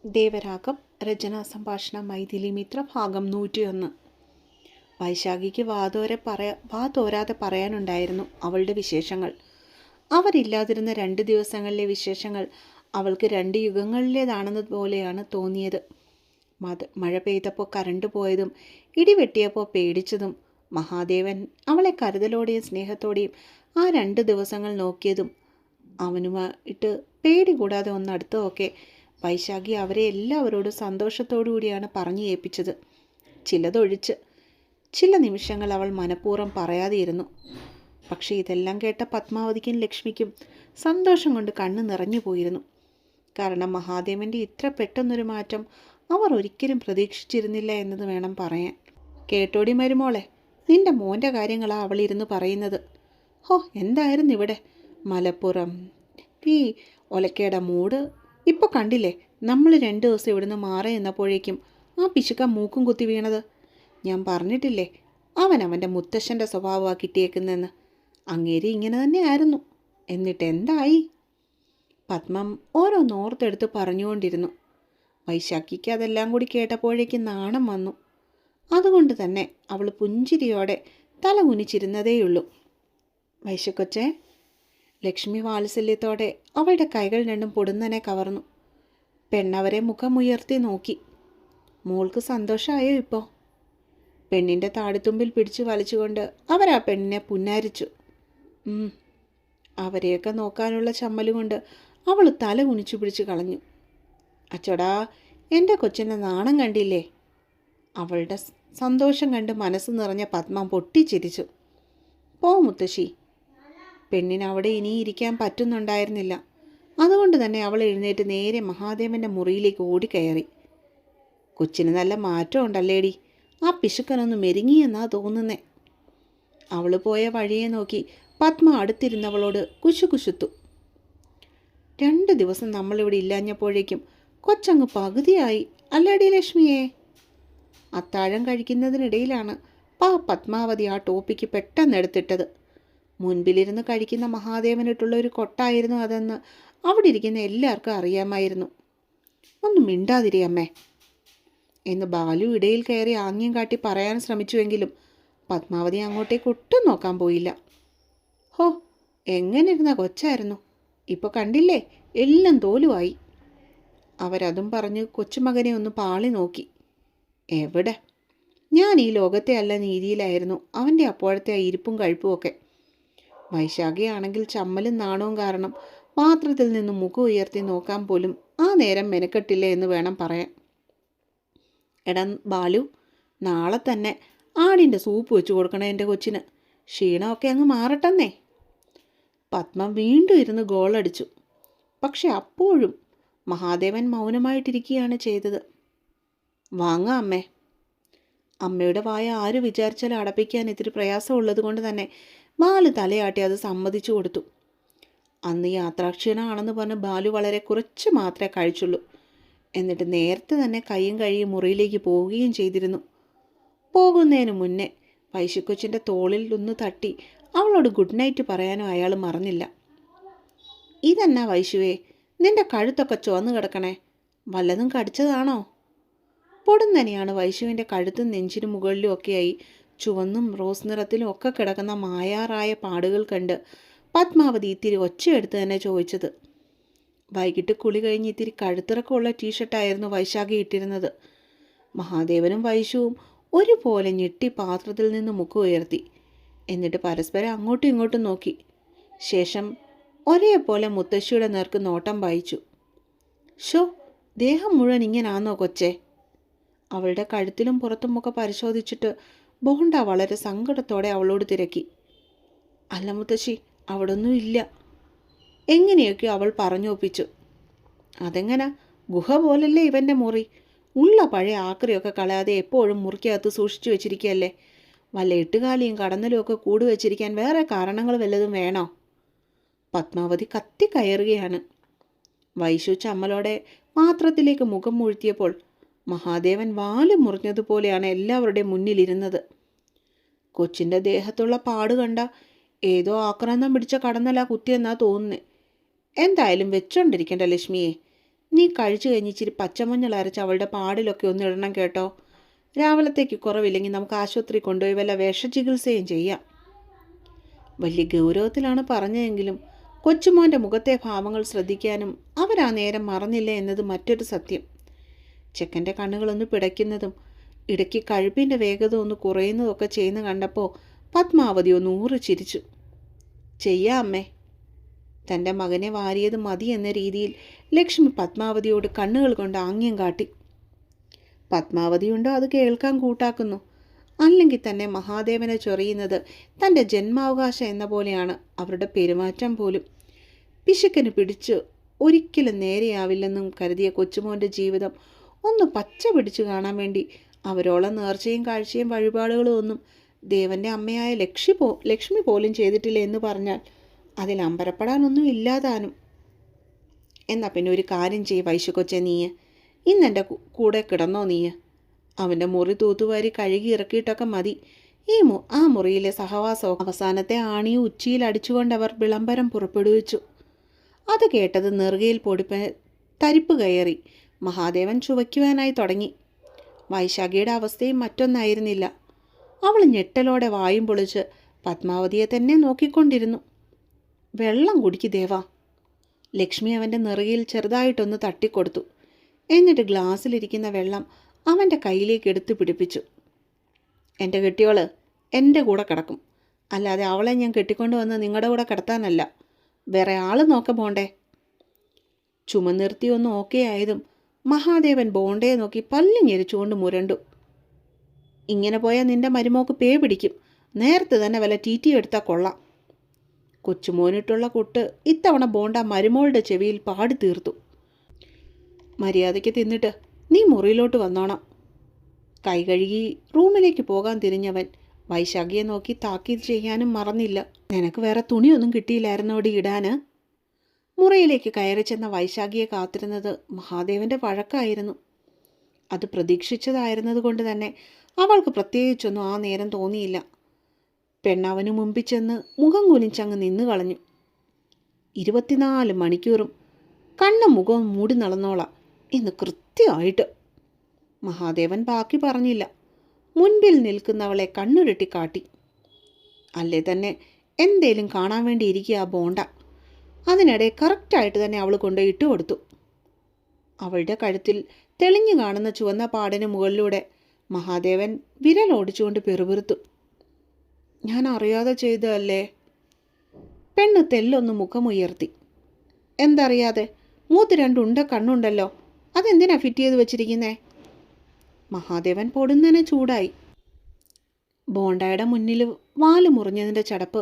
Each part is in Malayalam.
ദേവരാഗം രചനാ സംഭാഷണം മൈഥിലി മിത്ര ഭാഗം 101. വൈശാഖിക്ക് വാതോരാതെ പറയാനുണ്ടായിരുന്നു അവളുടെ വിശേഷങ്ങൾ. അവരില്ലാതിരുന്ന 2 ദിവസങ്ങളിലെ വിശേഷങ്ങൾ അവൾക്ക് 2 യുഗങ്ങളിലേതാണെന്നതുപോലെയാണ് തോന്നിയത്. മഴ പെയ്തപ്പോൾ കരണ്ട് പോയതും ഇടിവെട്ടിയപ്പോൾ പേടിച്ചതും മഹാദേവൻ അവളെ കരുതലോടെയും സ്നേഹത്തോടെയും ആ 2 ദിവസങ്ങൾ നോക്കിയതും അവനുമായിട്ട് പേടി കൂടാതെ ഒന്നടുത്തതൊക്കെ വൈശാഖി അവരെ എല്ലാവരോടും സന്തോഷത്തോടു കൂടിയാണ് പറഞ്ഞു ഏൽപ്പിച്ചത്. ചിലതൊഴിച്ച് ചില നിമിഷങ്ങൾ അവൾ മനഃപൂർവ്വം പറയാതെയിരുന്നു. പക്ഷേ ഇതെല്ലാം കേട്ട പത്മാവതിക്കും ലക്ഷ്മിക്കും സന്തോഷം കൊണ്ട് കണ്ണ് നിറഞ്ഞു പോയിരുന്നു. കാരണം മഹാദേവൻ്റെ ഇത്ര പെട്ടെന്നൊരു മാറ്റം അവർ ഒരിക്കലും പ്രതീക്ഷിച്ചിരുന്നില്ല എന്നത് വേണം പറയാൻ. കേട്ടോടി മരുമോളെ, നിന്റെ മോൻ്റെ കാര്യങ്ങളാണ് അവളിരുന്ന് പറയുന്നത്. ഹോ, എന്തായിരുന്നു ഇവിടെ മലപ്പുറം ഈ ഒലക്കയുടെ മൂട്. ഇപ്പോൾ കണ്ടില്ലേ, നമ്മൾ 2 ദിവസം ഇവിടുന്ന് മാറി എന്നപ്പോഴേക്കും ആ പിശുക്ക മൂക്കും കുത്തി വീണത്. ഞാൻ പറഞ്ഞിട്ടില്ലേ അവൻ്റെ മുത്തശ്ശൻ്റെ സ്വഭാവമാണ് കിട്ടിയേക്കുന്നതെന്ന്. അങ്ങേരി ഇങ്ങനെ തന്നെ ആയിരുന്നു. എന്നിട്ട് എന്തായി? പത്മം ഓരോന്നോർത്തെടുത്ത് പറഞ്ഞുകൊണ്ടിരുന്നു. വൈശാഖിക്ക് അതെല്ലാം കൂടി കേട്ടപ്പോഴേക്കും നാണം വന്നു. അതുകൊണ്ട് തന്നെ അവൾ പുഞ്ചിരിയോടെ തല കുനിച്ചിരുന്നതേയുള്ളൂ. വൈശക്കൊച്ചേ, ലക്ഷ്മി വാത്സല്യത്തോടെ അവളുടെ കൈകൾ രണ്ടും പൊടുന്നനെ കവർന്നു. പെണ്ണവരെ മുഖമുയർത്തി നോക്കി. മോൾക്ക് സന്തോഷമായോ ഇപ്പോൾ? പെണ്ണിൻ്റെ താടിത്തുമ്പിൽ പിടിച്ചു വലിച്ചുകൊണ്ട് അവരാ പെണ്ണിനെ പുന്നാരിച്ചു. അവരെയൊക്കെ നോക്കാനുള്ള ചമ്മലുകൊണ്ട് അവൾ തല കുനിച്ചു പിടിച്ചു കളഞ്ഞു. അച്ചോടാ, എൻ്റെ കൊച്ചിൻ്റെ നാണം കണ്ടില്ലേ? അവളുടെ സന്തോഷം കണ്ട് മനസ്സ് നിറഞ്ഞ പത്മം പൊട്ടിച്ചിരിച്ചു. പോ മുത്തശ്ശി. പെണ്ണിന് അവിടെ ഇനിയിരിക്കാൻ പറ്റുന്നുണ്ടായിരുന്നില്ല. അതുകൊണ്ട് തന്നെ അവൾ എഴുന്നേറ്റ് നേരെ മഹാദേവൻ്റെ മുറിയിലേക്ക് ഓടിക്കയറി. കൊച്ചിന് നല്ല മാറ്റം ഉണ്ടല്ലേടി, ആ പിശുക്കനൊന്ന് മെരുങ്ങിയെന്നാ തോന്നുന്നേ. അവൾ പോയ വഴിയെ നോക്കി പത്മ അടുത്തിരുന്നവളോട് കുശുകുശുത്തു. 2 ദിവസം നമ്മളിവിടെ ഇല്ലാഞ്ഞപ്പോഴേക്കും കൊച്ചങ്ങ് പകുതിയായി അല്ലേടി ലക്ഷ്മിയെ? അത്താഴം കഴിക്കുന്നതിനിടയിലാണ് പത്മാവതി ആ ടോപ്പിക്ക് പെട്ടെന്ന് എടുത്തിട്ടത്. മുൻപിലിരുന്ന് കഴിക്കുന്ന മഹാദേവനിട്ടുള്ള ഒരു കൊട്ടായിരുന്നു അതെന്ന് അവിടെ ഇരിക്കുന്ന എല്ലാവർക്കും അറിയാമായിരുന്നു. ഒന്നും മിണ്ടാതിരി അമ്മേ എന്ന് ബാലു ഇടയിൽ കയറി ആംഗ്യം കാട്ടി പറയാൻ ശ്രമിച്ചുവെങ്കിലും പത്മാവതി അങ്ങോട്ടേക്ക് ഒട്ടും നോക്കാൻ പോയില്ല. ഹോ, എങ്ങനെ ഇരുന്ന കൊച്ചായിരുന്നു, ഇപ്പോൾ കണ്ടില്ലേ എല്ലാം തോലുമായി. അവരതും പറഞ്ഞ് കൊച്ചുമകനെ ഒന്ന് പാളി നോക്കി. എവിടെ, ഞാൻ ഈ ലോകത്തെ അല്ല നീതിയിലായിരുന്നു അവൻ്റെ അപ്പോഴത്തെ ആ ഇരിപ്പും കഴിപ്പും ഒക്കെ. വൈശാഖിയാണെങ്കിൽ ചമ്മലും നാണവും കാരണം പാത്രത്തിൽ നിന്നും മുഖം ഉയർത്തി നോക്കാൻ പോലും ആ നേരം മെനക്കെട്ടില്ല എന്ന് വേണം പറയാൻ. എടാ ബാലു, നാളെ തന്നെ ആടിൻ്റെ സൂപ്പ് വെച്ച് കൊടുക്കണം എൻ്റെ കൊച്ചിന്. ക്ഷീണമൊക്കെ അങ്ങ് മാറട്ടെന്നേ. പത്മം വീണ്ടും ഇരുന്ന് ഗോളടിച്ചു. പക്ഷെ അപ്പോഴും മഹാദേവൻ മൗനമായിട്ടിരിക്കുകയാണ് ചെയ്തത്. വാങ്ങാം അമ്മേ. അമ്മയുടെ വായ ആര് വിചാരിച്ചാലും അടപ്പിക്കാൻ ഇത്തിരി പ്രയാസമുള്ളത് കൊണ്ട് തന്നെ ബാലു തലയാട്ടി അത് സമ്മതിച്ചു കൊടുത്തു. അന്ന് യാത്രാക്ഷീണമാണെന്ന് പറഞ്ഞ് ബാലു വളരെ കുറച്ച് മാത്രമേ കഴിച്ചുള്ളൂ. എന്നിട്ട് നേരത്തെ തന്നെ കൈയും കഴിയും മുറിയിലേക്ക് പോവുകയും ചെയ്തിരുന്നു. പോകുന്നതിന് മുന്നേ വൈശുക്കൊച്ചിൻ്റെ തോളിൽ ഒന്ന് തട്ടി അവളോട് ഗുഡ് നൈറ്റ് പറയാനും അയാൾ മറന്നില്ല. ഇതെന്നാ വൈശുവേ, നിന്റെ കഴുത്തൊക്കെ ചുവന്നു കിടക്കണേ, വല്ലതും കടിച്ചതാണോ? പൊടുന്നനെയാണ് വൈശുവിൻ്റെ കഴുത്തും നെഞ്ചിനും മുകളിലും ഒക്കെയായി ചുവന്നും റോസ് നിറത്തിലും ഒക്കെ കിടക്കുന്ന മായാറായ പാടുകൾ കണ്ട് പത്മാവതി ഇത്തിരി ഒച്ചയെടുത്ത് തന്നെ ചോദിച്ചത്. വൈകിട്ട് കുളി കഴിഞ്ഞ് ഇത്തിരി കഴുത്തിറക്കമുള്ള ടീഷർട്ടായിരുന്നു വൈശാഖി ഇട്ടിരുന്നത്. മഹാദേവനും വൈശുവും ഒരുപോലെ ഞെട്ടി പാത്രത്തിൽ നിന്ന് മുഖം ഉയർത്തി. എന്നിട്ട് പരസ്പരം അങ്ങോട്ടും ഇങ്ങോട്ടും നോക്കി. ശേഷം ഒരേപോലെ മുത്തശ്ശിയുടെ നേർക്ക് നോട്ടം വായിച്ചു. ഷോ, ദേഹം മുഴുവൻ ഇങ്ങനാന്നോ കൊച്ചേ? അവളുടെ കഴുത്തിലും പുറത്തുമൊക്കെ പരിശോധിച്ചിട്ട് ബോണ്ട വളരെ സങ്കടത്തോടെ അവളോട് തിരക്കി. അല്ല മുത്തശ്ശി, അവിടൊന്നും ഇല്ല. എങ്ങനെയൊക്കെയോ അവൾ പറഞ്ഞൊപ്പിച്ചു. അതെങ്ങനാ, ഗുഹ പോലല്ലേ ഇവൻ്റെ മുറി? ഉള്ള പഴയ ആക്രിയൊക്കെ കളയാതെ എപ്പോഴും മുറിക്കകത്ത് സൂക്ഷിച്ചു വെച്ചിരിക്കുകയല്ലേ? വല്ല എട്ടുകാലിയും കടന്നലും ഒക്കെ കൂട് വെച്ചിരിക്കാൻ വേറെ കാരണങ്ങൾ വല്ലതും വേണോ? പത്മാവതി കത്തിക്കയറുകയാണ്. വൈശു ചമ്മലോടെ പാത്രത്തിലേക്ക് മുഖം മുഴുത്തിയപ്പോൾ മഹാദേവൻ വാല് മുറിഞ്ഞതുപോലെയാണ് എല്ലാവരുടെയും മുന്നിലിരുന്നത്. കൊച്ചിൻ്റെ ദേഹത്തുള്ള പാട് കണ്ട ഏതോ ആക്രാന്തം പിടിച്ച കടന്നല കുത്തിയെന്നാ തോന്നുന്നേ. എന്തായാലും വെച്ചോണ്ടിരിക്കേണ്ട ലക്ഷ്മിയെ, നീ കഴിച്ചു കഴിഞ്ഞ് ഇച്ചിരി പച്ചമഞ്ഞൾ അരച്ച് അവളുടെ പാടിലൊക്കെ ഒന്ന് ഇടണം കേട്ടോ. രാവിലത്തേക്ക് കുറവില്ലെങ്കിൽ നമുക്ക് ആശുപത്രി കൊണ്ടുപോയി വല്ല വിഷചികിത്സയും ചെയ്യാം. വലിയ ഗൗരവത്തിലാണ് പറഞ്ഞതെങ്കിലും കൊച്ചുമോൻ്റെ മുഖത്തെ ഭാവങ്ങൾ ശ്രദ്ധിക്കാനും അവരാ നേരം മറന്നില്ല എന്നത് മറ്റൊരു സത്യം. ചെക്കൻ്റെ കണ്ണുകളൊന്ന് പിടയ്ക്കുന്നതും ഇടയ്ക്ക് കഴുപ്പിൻ്റെ വേഗത ഒന്ന് കുറയുന്നതൊക്കെ ചെയ്യുന്ന കണ്ടപ്പോൾ പത്മാവതി ഒന്ന് ഊറി ചിരിച്ചു. ചെയ്യാം അമ്മേ. തൻ്റെ മകനെ വാരിയത് മതി എന്ന രീതിയിൽ ലക്ഷ്മി പത്മാവതിയോട് കണ്ണുകൾ കൊണ്ട് ആംഗ്യം കാട്ടി. പത്മാവതിയുണ്ടോ അത് കേൾക്കാൻ കൂട്ടാക്കുന്നു. അല്ലെങ്കിൽ തന്നെ മഹാദേവനെ ചൊറിയുന്നത് തൻ്റെ ജന്മാവകാശം എന്ന പോലെയാണ് അവരുടെ പെരുമാറ്റം പോലും. പിശുക്കന് പിടിച്ച് ഒരിക്കലും നേരെയാവില്ലെന്നും കരുതിയ കൊച്ചുമോൻ്റെ ജീവിതം ഒന്ന് പച്ച പിടിച്ചു കാണാൻ വേണ്ടി അവരോളം നേർച്ചയും കാഴ്ചയും വഴിപാടുകളും ഒന്നും ദേവൻ്റെ അമ്മയായ ലക്ഷ്മി പോലും ചെയ്തിട്ടില്ല എന്ന് പറഞ്ഞാൽ അതിൽ അമ്പരപ്പെടാനൊന്നും ഇല്ലാതാനും. എന്നാൽ പിന്നെ ഒരു കാര്യം ചെയ്യ് വൈശുകൊച്ചെ, നീയ് ഇന്നെൻ്റെ കൂടെ കിടന്നോ. നീയ് അവൻ്റെ മുറി തൂത്തുവാരി കഴുകി ഇറക്കിയിട്ടൊക്കെ മതി ആ മുറിയിലെ സഹവാസം. അവസാനത്തെ ആണിയും ഉച്ചിയിൽ അടിച്ചുകൊണ്ടവർ വിളംബരം പുറപ്പെടുവിച്ചു. അത് കേട്ടത് നെറുകയിൽ തരിപ്പ് കയറി മഹാദേവൻ ചുവയ്ക്കുവാനായി തുടങ്ങി. വൈശാഖിയുടെ അവസ്ഥയും മറ്റൊന്നായിരുന്നില്ല. അവൾ ഞെട്ടലോടെ വായും പൊളിച്ച് പത്മാവതിയെ തന്നെ നോക്കിക്കൊണ്ടിരുന്നു. വെള്ളം കുടിക്ക് ദേവാ. ലക്ഷ്മി അവൻ്റെ നെറുകയിൽ ചെറുതായിട്ടൊന്ന് തട്ടിക്കൊടുത്തു. എന്നിട്ട് ഗ്ലാസ്സിലിരിക്കുന്ന വെള്ളം അവൻ്റെ കയ്യിലേക്ക് എടുത്തു പിടിപ്പിച്ചു. എൻ്റെ കെട്ടിയോള് എൻ്റെ കൂടെ കിടക്കും, അല്ലാതെ അവളെ ഞാൻ കെട്ടിക്കൊണ്ട് വന്ന് നിങ്ങളുടെ കൂടെ കിടത്താനല്ല. വേറെ ആൾ നോക്ക പോണ്ടേ. ചുമനിർത്തി ഒന്ന് ഓക്കെ ആയതും മഹാദേവൻ ബോണ്ടയെ നോക്കി പല്ല് ഞെരിച്ചുകൊണ്ട് മുരണ്ടു. ഇങ്ങനെ പോയാൽ നിന്റെ മരുമോക്ക് പേ പിടിക്കും. നേരത്തെ തന്നെ വല്ല ടീറ്റി എടുത്താൽ കൊള്ളാം. കൊച്ചുമോനിട്ടുള്ള കുട്ട് ഇത്തവണ ബോണ്ട മരുമോളുടെ ചെവിയിൽ പാടി തീർത്തു. മര്യാദയ്ക്ക് തിന്നിട്ട് നീ മുറിയിലോട്ട് വന്നോണം. കൈ കഴുകി റൂമിലേക്ക് പോകാൻ തിരിഞ്ഞവൻ വൈശാഖിയെ നോക്കി താക്കീത് ചെയ്യാനും മറന്നില്ല. നിനക്ക് വേറെ തുണിയൊന്നും കിട്ടിയില്ലായിരുന്നോടി ഇടാന്? മുറിയിലേക്ക് കയറി ചെന്ന വൈശാഖിയെ കാത്തിരുന്നത് മഹാദേവൻ്റെ വഴക്കായിരുന്നു. അത് പ്രതീക്ഷിച്ചതായിരുന്നത് കൊണ്ട് തന്നെ അവൾക്ക് പ്രത്യേകിച്ചൊന്നും ആ നേരം തോന്നിയില്ല. പെണ്ണവനു മുമ്പിൽ ചെന്ന് മുഖം കുനിച്ചങ്ങ് നിന്നു കളഞ്ഞു. 24 മണിക്കൂറും കണ്ണും മുഖവും മൂടി നടന്നോളാം എന്ന് കൃത്യമായിട്ട്. മഹാദേവൻ ബാക്കി പറഞ്ഞില്ല. മുൻപിൽ നിൽക്കുന്നവളെ കണ്ണുരുട്ടി കാട്ടി. അല്ലേ തന്നെ എന്തേലും കാണാൻ വേണ്ടി ഇരിക്കുക ബോണ്ട. അതിനിടെ കറക്റ്റായിട്ട് തന്നെ അവൾ കൊണ്ട് ഇട്ടുകൊടുത്തു. അവളുടെ കഴുത്തിൽ തെളിഞ്ഞു കാണുന്ന ചുവന്ന പാടിന് മുകളിലൂടെ മഹാദേവൻ വിരലോടിച്ചുകൊണ്ട് പെറുപിറുത്തു. ഞാൻ അറിയാതെ ചെയ്തതല്ലേ. പെണ്ണ് തെല്ലൊന്ന് മുഖമുയർത്തി. എന്തറിയാതെ? മൂത്ത് 2 ഉണ്ട കണ്ണുണ്ടല്ലോ, അതെന്തിനാ ഫിറ്റ് ചെയ്ത് വെച്ചിരിക്കുന്നേ? മഹാദേവൻ പൊടുന്നനെ ചൂടായി. ബോണ്ടയുടെ മുന്നിൽ വാല് മുറിഞ്ഞതിൻ്റെ ചടപ്പ്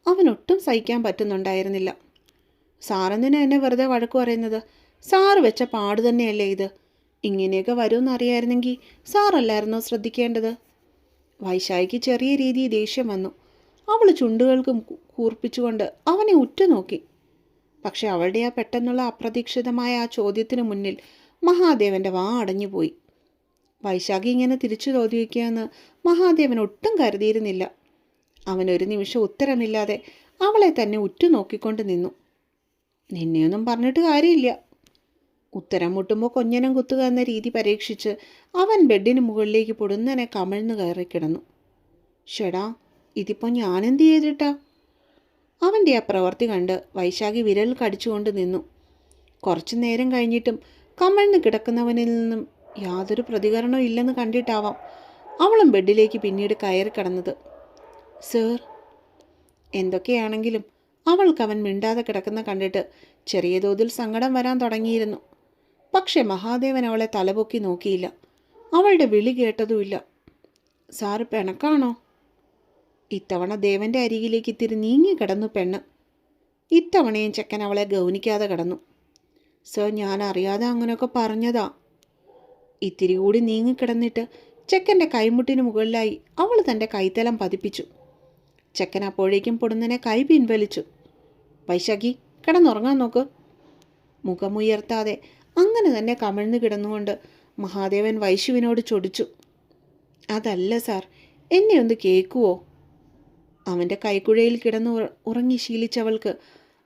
അവനൊട്ടും സഹിക്കാൻ പറ്റുന്നുണ്ടായിരുന്നില്ല. സാറെന്തിനാ എന്നെ വെറുതെ വഴക്ക് പറയുന്നത്? സാറ് വെച്ച പാട് തന്നെയല്ലേ ഇത്. ഇങ്ങനെയൊക്കെ വരുമെന്നറിയായിരുന്നെങ്കിൽ സാറല്ലായിരുന്നോ ശ്രദ്ധിക്കേണ്ടത്? വൈശാഖിക്ക് ചെറിയ രീതിയിൽ ദേഷ്യം വന്നു. അവൾ ചുണ്ടുകൾക്കും കൂർപ്പിച്ചുകൊണ്ട് അവനെ ഉറ്റുനോക്കി. പക്ഷെ അവളുടെ ആ പെട്ടെന്നുള്ള അപ്രതീക്ഷിതമായ ആ ചോദ്യത്തിന് മുന്നിൽ മഹാദേവൻ്റെ വാ അടഞ്ഞുപോയി. വൈശാഖി ഇങ്ങനെ തിരിച്ചു ചോദിക്കുകയെന്ന് മഹാദേവൻ ഒട്ടും കരുതിയിരുന്നില്ല. അവനൊരു നിമിഷം ഉത്തരമില്ലാതെ അവളെ തന്നെ ഉറ്റുനോക്കിക്കൊണ്ട് നിന്നു. നിന്നെയൊന്നും പറഞ്ഞിട്ട് കാര്യമില്ല. ഉത്തരം മുട്ടുമ്പോൾ കൊഞ്ഞനം കുത്തുക എന്ന രീതി പരീക്ഷിച്ച് അവൻ ബെഡിന് മുകളിലേക്ക് പൊടുന്നനെ കമിഴ്ന്നു കയറി കിടന്നു. ഷെടാ, ഇതിപ്പോൾ ഞാനെന്ത് ചെയ്തിട്ടാ? അവൻ്റെ ആ പ്രവൃത്തി കണ്ട് വൈശാഖി വിരൽ കടിച്ചുകൊണ്ട് നിന്നു. കുറച്ചു നേരം കഴിഞ്ഞിട്ടും കമിഴ്ന്ന് കിടക്കുന്നവനിൽ നിന്നും യാതൊരു പ്രതികരണവും ഇല്ലെന്ന് കണ്ടിട്ടാവാം അവളും ബെഡിലേക്ക് പിന്നീട് കയറി കിടന്നത്. സർ. എന്തൊക്കെയാണെങ്കിലും അവൾക്ക് അവൻ മിണ്ടാതെ കിടക്കുന്ന കണ്ടിട്ട് ചെറിയ തോതിൽ സങ്കടം വരാൻ തുടങ്ങിയിരുന്നു. പക്ഷെ മഹാദേവൻ അവളെ തലപൊക്കി നോക്കിയില്ല. അവളുടെ വിളി കേട്ടതുമില്ല. സാറ് പിണക്കാണോ? ഇത്തവണ ദേവൻ്റെ അരികിലേക്ക് ഇത്തിരി നീങ്ങി കിടന്നു പെണ്ണ്. ഇത്തവണയും ചെക്കൻ അവളെ ഗൗനിക്കാതെ കിടന്നു. സർ, ഞാൻ അറിയാതെ അങ്ങനെയൊക്കെ പറഞ്ഞതാ. ഇത്തിരി കൂടി നീങ്ങിക്കിടന്നിട്ട് ചെക്കൻ്റെ കൈമുട്ടിന് മുകളിലായി അവൾ തൻ്റെ കൈത്തലം പതിപ്പിച്ചു. ചെക്കൻ അപ്പോഴേക്കും പൊടുന്നനെ കൈ പിൻവലിച്ചു. വൈശാഖി, കിടന്നുറങ്ങാൻ നോക്ക്. മുഖമുയർത്താതെ അങ്ങനെ തന്നെ കമിഴ്ന്നു കിടന്നുകൊണ്ട് മഹാദേവൻ വൈശുവിനോട് ചൊടിച്ചു. അതല്ല സാർ, എന്നെ ഒന്ന് കേൾക്കുവോ? അവൻ്റെ കൈക്കുഴയിൽ കിടന്നു ഉറങ്ങി ശീലിച്ചവൾക്ക്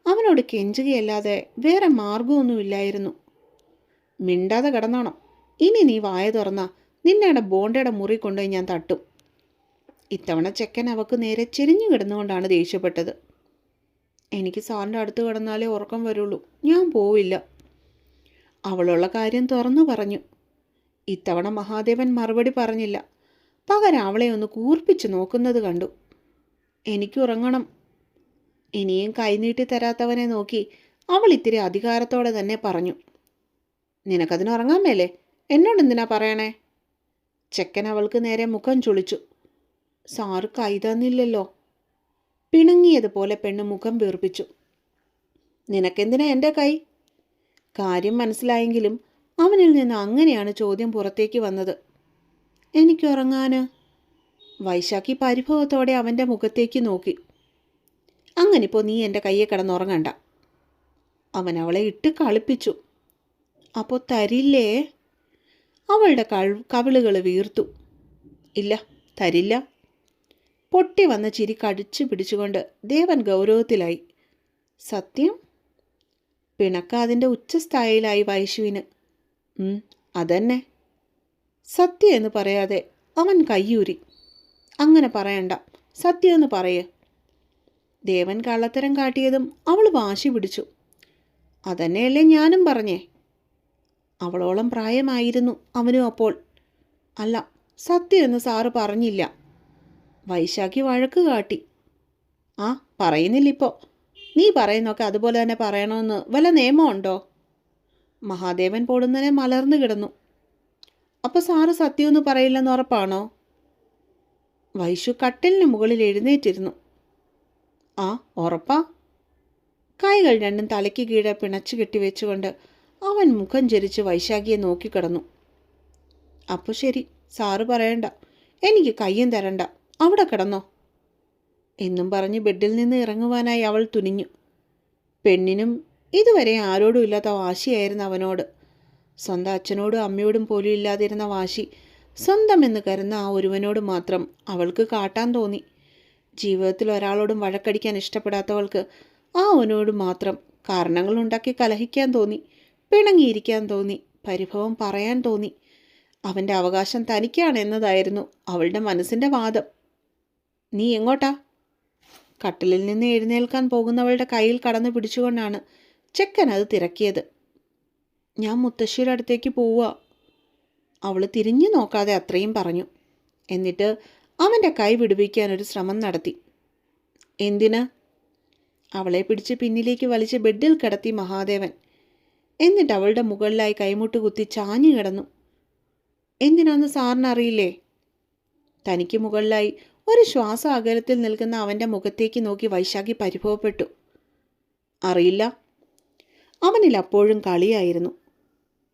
അവനോട് കെഞ്ചുകയല്ലാതെ വേറെ മാർഗമൊന്നുമില്ലായിരുന്നു. മിണ്ടാതെ കിടന്നോണം. ഇനി നീ വായ തുറന്നാ നിന്നെ ബോണ്ടയുടെ മുറി കൊണ്ടുപോയി ഞാൻ തട്ടും. ഇത്തവണ ചെക്കൻ അവൾക്ക് നേരെ ചെരിഞ്ഞു കിടന്നുകൊണ്ടാണ് ദേഷ്യപ്പെട്ടത്. എനിക്ക് സാറിൻ്റെ അടുത്ത് കിടന്നാലേ ഉറക്കം വരുള്ളൂ, ഞാൻ പോവില്ല. അവളുള്ള കാര്യം തുറന്നു പറഞ്ഞു. ഇത്തവണ മഹാദേവൻ മറുപടി പറഞ്ഞില്ല. പകരം അവളെ ഒന്ന് കൂർപ്പിച്ച് നോക്കുന്നത് കണ്ടു. എനിക്കുറങ്ങണം. ഇനിയും കൈനീട്ടി തരാത്തവനെ നോക്കി അവൾ ഇത്തിരി അധികാരത്തോടെ തന്നെ പറഞ്ഞു. നിനക്കതിനുറങ്ങാൻ മേലേ? എന്നോട് എന്തിനാ പറയണേ? ചെക്കൻ അവൾക്ക് നേരെ മുഖം ചുളിച്ചു. സാറ് കൈ തന്നില്ലല്ലോ. പിണങ്ങിയതുപോലെ പെണ്ണ് മുഖം വീർപ്പിച്ചു. നിനക്കെന്തിനാ എൻ്റെ കൈ? കാര്യം മനസ്സിലായെങ്കിലും അവനിൽ നിന്ന് അങ്ങനെയാണ് ചോദ്യം പുറത്തേക്ക് വന്നത്. എനിക്കുറങ്ങാന്. വൈശാഖി പരിഭവത്തോടെ അവൻ്റെ മുഖത്തേക്ക് നോക്കി. അങ്ങനിപ്പോൾ നീ എൻ്റെ കയ്യെ കിടന്നുറങ്ങണ്ട. അവൻ അവളെ ഇട്ട് കളിപ്പിച്ചു. അപ്പോൾ തരില്ലേ? അവളുടെ കവിളുകൾ വീർത്തു. ഇല്ല, തരില്ല. പൊട്ടി വന്ന ചിരി കടിച്ചു പിടിച്ചുകൊണ്ട് ദേവൻ ഗൗരവത്തിലായി. സത്യം? പിണക്കാതിൻ്റെ ഉച്ചസ്ഥായിലായി വൈശുവിന്. അതന്നെ. സത്യം എന്ന് പറയാതെ അവൻ കയ്യൂരി. അങ്ങനെ പറയണ്ട, സത്യമെന്ന് പറയേ. ദേവൻ കള്ളത്തരം കാട്ടിയതും അവൾ വാശി പിടിച്ചു. അതന്നെയല്ലേ ഞാനും പറഞ്ഞേ. അവളോളം പ്രായമായിരുന്നു അവനും അപ്പോൾ. അല്ല, സത്യമെന്ന് സാറ് പറഞ്ഞില്ല. വൈശാഖി വഴക്ക് കാട്ടി. ആ, പറയുന്നില്ലിപ്പോൾ. നീ പറയുന്നൊക്കെ അതുപോലെ തന്നെ പറയണമെന്ന് വല്ല നിയമമുണ്ടോ? മഹാദേവൻ പൊടുന്നനെ മലർന്നു കിടന്നു. അപ്പോൾ സാറ് സത്യമെന്ന് പറയില്ലെന്ന് ഉറപ്പാണോ? വൈശു കട്ടിലിന് മുകളിൽ എഴുന്നേറ്റിരുന്നു. ആ, ഉറപ്പാ. കൈകൾ രണ്ടും തലയ്ക്ക് കീഴെ പിണച്ചു കെട്ടിവെച്ചുകൊണ്ട് അവൻ മുഖം ചരിച്ച് വൈശാഖിയെ നോക്കിക്കിടന്നു. അപ്പോൾ ശരി, സാറ് പറയണ്ട. എനിക്ക് കയ്യും തരണ്ട, അവിടെ കിടന്നോ എന്നും പറഞ്ഞ് ബെഡിൽ നിന്ന് ഇറങ്ങുവാനായി അവൾ തുനിഞ്ഞു. പെണ്ണിനും ഇതുവരെ ആരോടും ഇല്ലാത്ത വാശിയായിരുന്നു അവനോട്. സ്വന്തം അച്ഛനോടും അമ്മയോടും പോലും ഇല്ലാതിരുന്ന വാശി സ്വന്തം എന്ന് കരുന്ന ആ ഒരുവനോട് മാത്രം അവൾക്ക് കാട്ടാൻ തോന്നി. ജീവിതത്തിൽ ഒരാളോടും വഴക്കടിക്കാൻ ഇഷ്ടപ്പെടാത്തവൾക്ക് ആ അവനോട് മാത്രം കാരണങ്ങളുണ്ടാക്കി കലഹിക്കാൻ തോന്നി, പിണങ്ങിയിരിക്കാൻ തോന്നി, പരിഭവം പറയാൻ തോന്നി. അവൻ്റെ അവകാശം തനിക്കാണ് എന്നതായിരുന്നു അവളുടെ മനസ്സിൻ്റെ വാദം. നീ എങ്ങോട്ടാ? കട്ടിലിൽ നിന്ന് എഴുന്നേൽക്കാൻ പോകുന്നവളുടെ കയ്യിൽ കടന്നു പിടിച്ചുകൊണ്ടാണ് ചെക്കൻ അത് തിരക്കിയത്. ഞാൻ മുത്തശ്ശിയുടെ അടുത്തേക്ക് പോവുക. അവൾ തിരിഞ്ഞു നോക്കാതെ അത്രയും പറഞ്ഞു. എന്നിട്ട് അവൻ്റെ കൈ വിടുവിക്കാനൊരു ശ്രമം നടത്തി. എന്തിന്? അവളെ പിടിച്ച് പിന്നിലേക്ക് വലിച്ച് ബെഡിൽ കിടത്തി മഹാദേവൻ. എന്നിട്ട് അവളുടെ മുകളിലായി കൈമുട്ട് കുത്തി ചാഞ്ഞു കിടന്നു. എന്തിനാന്ന് സാറിനറിയില്ലേ? തനിക്ക് മുകളിലായി ഒരു ശ്വാസ അകലത്തിൽ നിൽക്കുന്ന അവൻ്റെ മുഖത്തേക്ക് നോക്കി വൈശാഖി പരിഭവപ്പെട്ടു. അറിയില്ല. അവനിൽ അപ്പോഴും കളിയായിരുന്നു.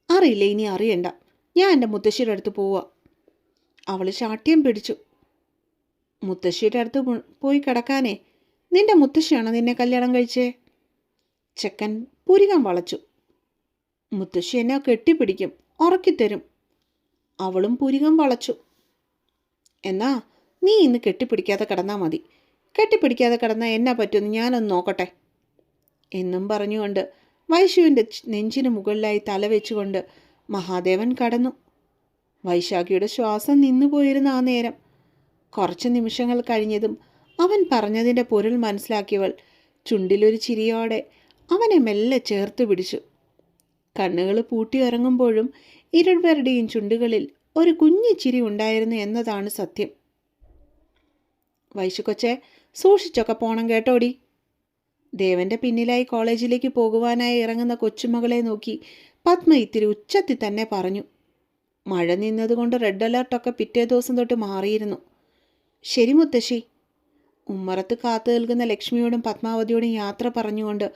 അറിയില്ല, ഇനി അറിയണ്ട. ഞാൻ എൻ്റെ മുത്തശ്ശിയുടെ അടുത്ത് പോവുക. അവൾ ശാഠ്യം പിടിച്ചു. മുത്തശ്ശിയുടെ അടുത്ത് പോയി കിടക്കാനേ? നിന്റെ മുത്തശ്ശിയാണോ നിന്നെ കല്യാണം കഴിച്ചേ? ചെക്കൻ പുരികം വളച്ചു. മുത്തശ്ശി എന്നെ കെട്ടിപ്പിടിക്കും, ഉറക്കിത്തരും. അവളും പുരികം വളച്ചു. എന്നാ നീ ഇന്ന് കെട്ടിപ്പിടിക്കാതെ കിടന്നാൽ മതി. കെട്ടിപ്പിടിക്കാതെ കിടന്നാൽ എന്നാ പറ്റുമെന്ന് ഞാനൊന്ന് നോക്കട്ടെ എന്നും പറഞ്ഞുകൊണ്ട് വൈശുവിൻ്റെ നെഞ്ചിന് മുകളിലായി തല വെച്ചുകൊണ്ട് മഹാദേവൻ കടന്നു. വൈശാഖിയുടെ ശ്വാസം നിന്നുപോയിരുന്ന ആ നേരം. കുറച്ച് നിമിഷങ്ങൾ കഴിഞ്ഞതും അവൻ പറഞ്ഞതിൻ്റെ പൊരുൾ മനസ്സിലാക്കിയവൾ ചുണ്ടിലൊരു ചിരിയോടെ അവനെ മെല്ലെ ചേർത്ത് പിടിച്ചു. കണ്ണുകൾ പൂട്ടിയിറങ്ങുമ്പോഴും ഇരുവരുടെയും ചുണ്ടുകളിൽ ഒരു കുഞ്ഞു ചിരി ഉണ്ടായിരുന്നു എന്നതാണ് സത്യം. വൈശുക്കൊച്ചെ, സൂക്ഷിച്ചൊക്കെ പോണം കേട്ടോടി. ദേവൻ്റെ പിന്നിലായി കോളേജിലേക്ക് പോകുവാനായി ഇറങ്ങുന്ന കൊച്ചുമകളെ നോക്കി പത്മ ഇത്തിരി ഉച്ചത്തിൽ തന്നെ പറഞ്ഞു. മഴ നിന്നതുകൊണ്ട് റെഡ് അലർട്ടൊക്കെ പിറ്റേ ദിവസം തൊട്ട് മാറിയിരുന്നു. ശരി മുത്തശ്ശി. ഉമ്മറത്ത് കാത്തു നിൽക്കുന്ന ലക്ഷ്മിയോടും പത്മാവതിയോടും യാത്ര പറഞ്ഞുകൊണ്ട്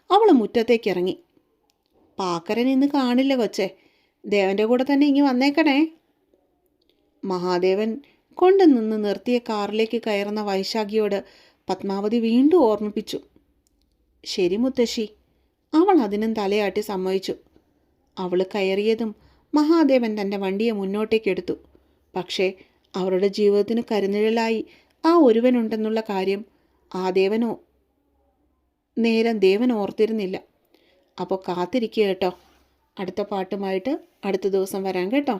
അവൾ മുറ്റത്തേക്ക് ഇറങ്ങി. പാക്കരൻ ഇന്ന് കാണില്ല കൊച്ചെ, ദേവൻ്റെ കൂടെ തന്നെ ഇങ്ങ് വന്നേക്കണേ. മഹാദേവൻ കൊണ്ടുനിന്ന് നിർത്തിയ കാറിലേക്ക് കയറുന്ന വൈശാഖിയോട് പത്മാവതി വീണ്ടും ഓർമ്മിപ്പിച്ചു. ശരി മുത്തശ്ശി. അവൾ അതിനും തലയാട്ടി സമ്മതിച്ചു. അവൾ കയറിയതും മഹാദേവൻ തൻ്റെ വണ്ടിയെ മുന്നോട്ടേക്കെടുത്തു. പക്ഷേ അവരുടെ ജീവിതത്തിന് കരുനിഴലായി ആ ഒരുവനുണ്ടെന്നുള്ള കാര്യം ആ ദേവൻ ഓർത്തിരുന്നില്ല. അപ്പോൾ കാത്തിരിക്കുക കേട്ടോ, അടുത്ത പാട്ടുമായിട്ട് അടുത്ത ദിവസം വരാം കേട്ടോ.